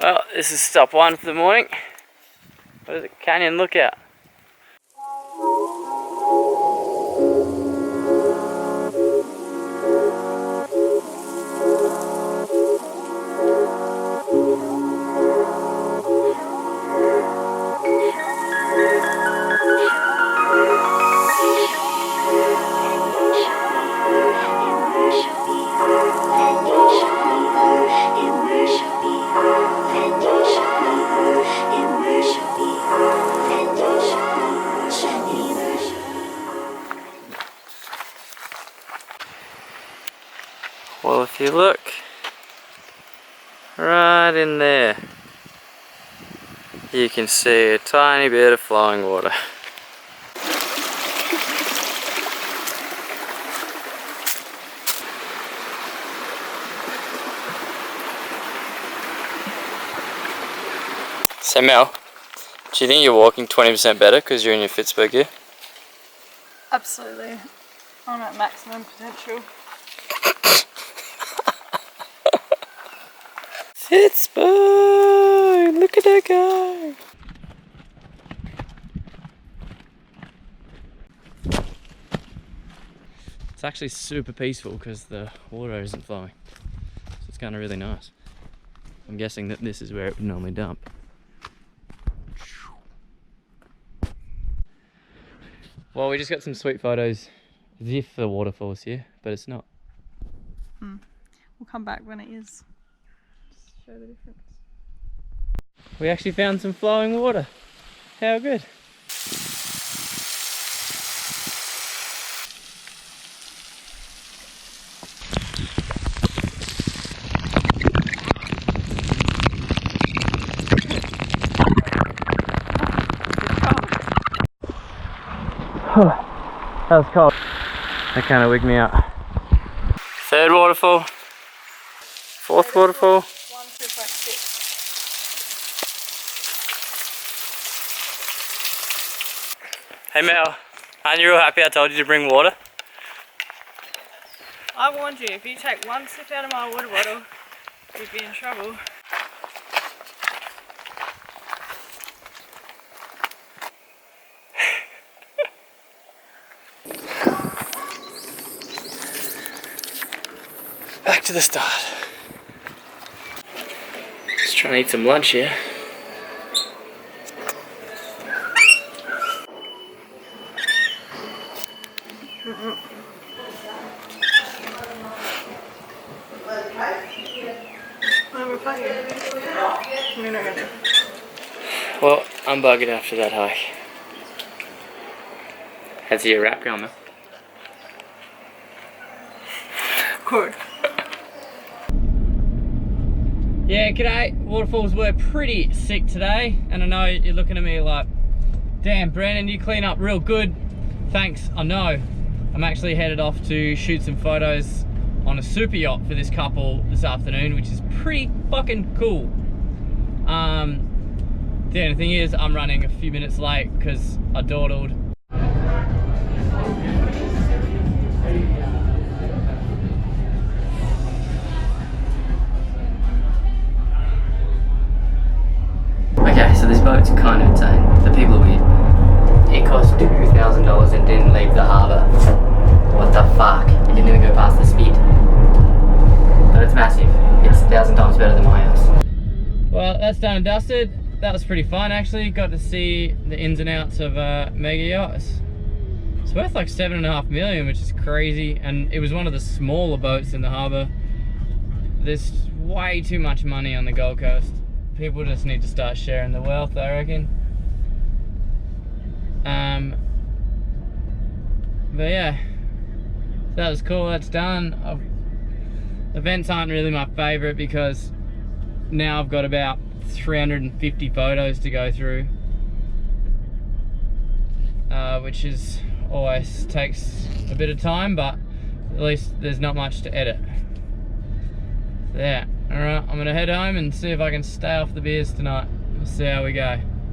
Well, this is stop one for the morning. What is it? Canyon Lookout. Well, if you look right in there, you can see a tiny bit of flowing water. So Mel, do you think you're walking 20% better because you're in your Fitzberg gear? Absolutely. I'm at maximum potential. Fitzberg! Look at that guy! It's actually super peaceful because the water isn't flowing. So it's kind of really nice. I'm guessing that this is where it would normally dump. Well, we just got some sweet photos as if the waterfall's here, but it's not. We'll come back when it is. Just show the difference. We actually found some flowing water. How good. That was cold. That kind of wigged me out. Third waterfall. Fourth waterfall. 1, 2.6. Hey Mel, aren't you real happy I told you to bring water? I warned you, if you take one sip out of my water bottle, you'd be in trouble. Back to the start. Just trying to eat some lunch here. Well, I'm buggered after that hike. How's your wrap going, man? Good. Yeah, g'day. Waterfalls were pretty sick today, and I know you're looking at me like, damn Brandon, you clean up real good. Thanks, I know. I'm actually headed off to shoot some photos on a super yacht for this couple this afternoon, which is pretty fucking cool. The only thing is, I'm running a few minutes late because I dawdled. Okay, so this boat's kind of insane. The people are weird. It cost $2,000 and didn't leave the harbour. What the fuck? It didn't even go past the speed. But it's massive. It's 1,000 times better than my house. Well, that's done and dusted. That was pretty fun actually. Got to see the ins and outs of mega yachts. It's worth like $7.5 million, which is crazy. And it was one of the smaller boats in the harbour. There's way too much money on the Gold Coast. People just need to start sharing the wealth, I reckon. But yeah, that was cool. That's done. Events aren't really my favourite because now I've got about 350 photos to go through, which is always takes a bit of time, but at least there's not much to edit. So yeah, alright, I'm gonna head home and see if I can stay off the beers tonight. We'll see how we go.